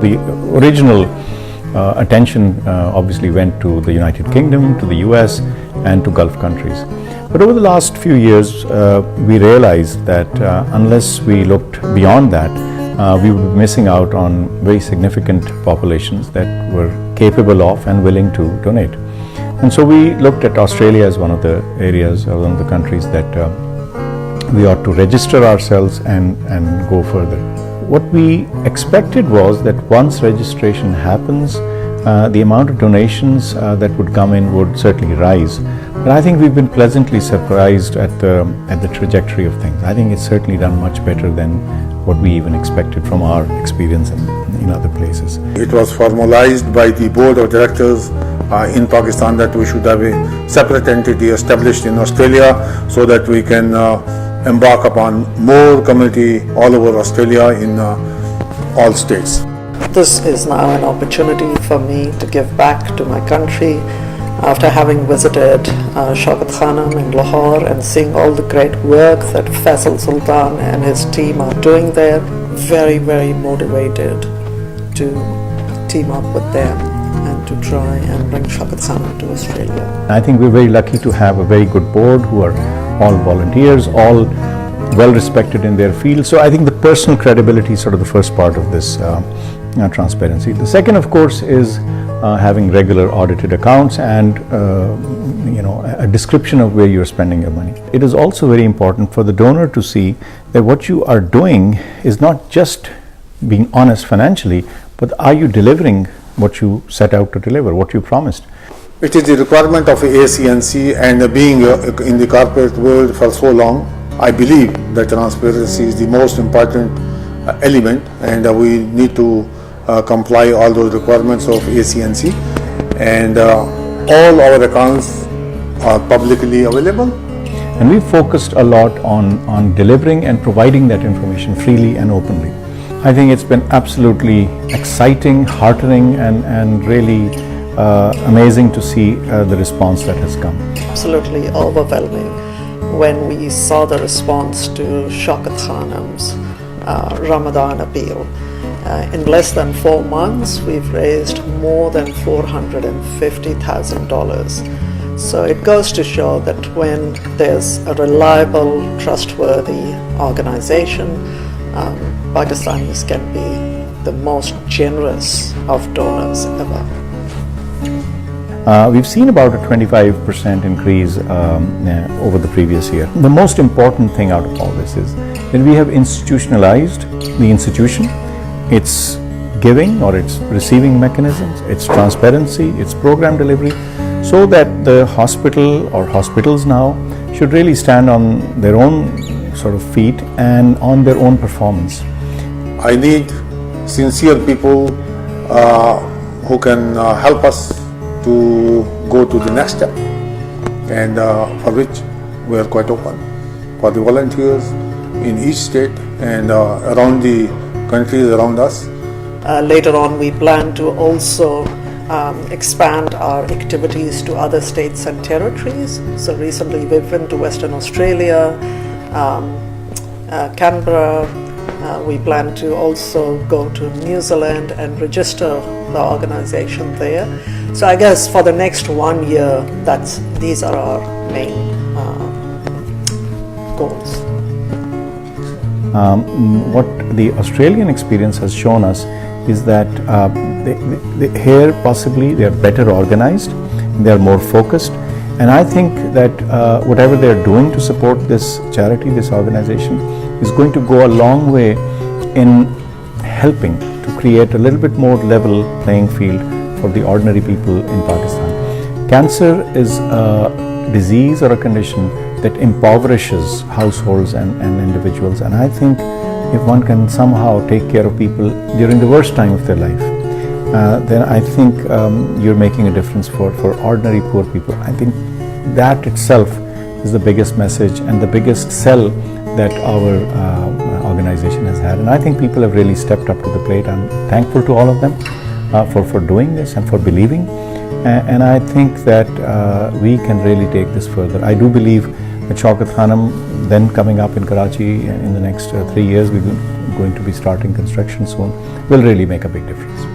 The original attention obviously went to the United Kingdom, to the US, and to Gulf countries. But over the last few years, we realized that unless we looked beyond that, we would be missing out on very significant populations that were capable of and willing to donate. And so we looked at Australia as one of the areas, or one of the countries that we ought to register ourselves and go further. What we expected was that once registration happens, the amount of donations that would come in would certainly rise. But I think we've been pleasantly surprised at the trajectory of things. I think it's certainly done much better than what we even expected from our experience in other places. It was formalized by the board of directors in Pakistan that we should have a separate entity established in Australia so that we can embark upon more community all over Australia in all states. This is now an opportunity for me to give back to my country after having visited Shaukat Khanum in Lahore and seeing all the great work that Faisal Sultan and his team are doing there. Very, very motivated to team up with them and to try and bring Shaukat Khanum to Australia. I think we're very lucky to have a very good board who are all volunteers, all well respected in their field. So I think the personal credibility is sort of the first part of this transparency. The second, of course, is having regular audited accounts and a description of where you're spending your money. It is also very important for the donor to see that what you are doing is not just being honest financially, but are you delivering what you set out to deliver, what you promised. It is the requirement of ACNC, and being in the corporate world for so long, I believe that transparency is the most important element, and we need to comply all those requirements of ACNC, and all our accounts are publicly available. And we focused a lot on delivering and providing that information freely and openly. I think it's been absolutely exciting, heartening, and really amazing to see the response that has come. Absolutely overwhelming when we saw the response to Shaukat Khanum's Ramadan appeal. In less than 4 months, we've raised more than $450,000. So it goes to show that when there's a reliable, trustworthy organization, Pakistanis can be the most generous of donors ever. We've seen about a 25% increase over the previous year. The most important thing out of all this is that we have institutionalized the institution, its giving or its receiving mechanisms, its transparency, its program delivery, so that the hospital or hospitals now should really stand on their own sort of feet and on their own performance. I need sincere people who can help us to go to the next step, and for which we are quite open for the volunteers in each state and around the countries around us. Later on, we plan to also expand our activities to other states and territories. So recently we've been to Western Australia, Canberra. We plan to also go to New Zealand and register the organization there. So I guess for the next 1 year, these are our main goals. What the Australian experience has shown us is that here possibly they are better organized, they are more focused, and I think that whatever they are doing to support this charity, this organization, is going to go a long way in helping to create a little bit more level playing field for the ordinary people in Pakistan. Cancer is a disease or a condition that impoverishes households and individuals, and I think if one can somehow take care of people during the worst time of their life, then I think you're making a difference for ordinary poor people. I think that itself is the biggest message and the biggest sell that our organization has had, and I think people have really stepped up to the plate. I'm thankful to all of them for doing this and for believing, and I think that we can really take this further. I do believe that Shaukat Khanum, then coming up in Karachi in the next 3 years, we going to be starting construction soon, will really make a big difference.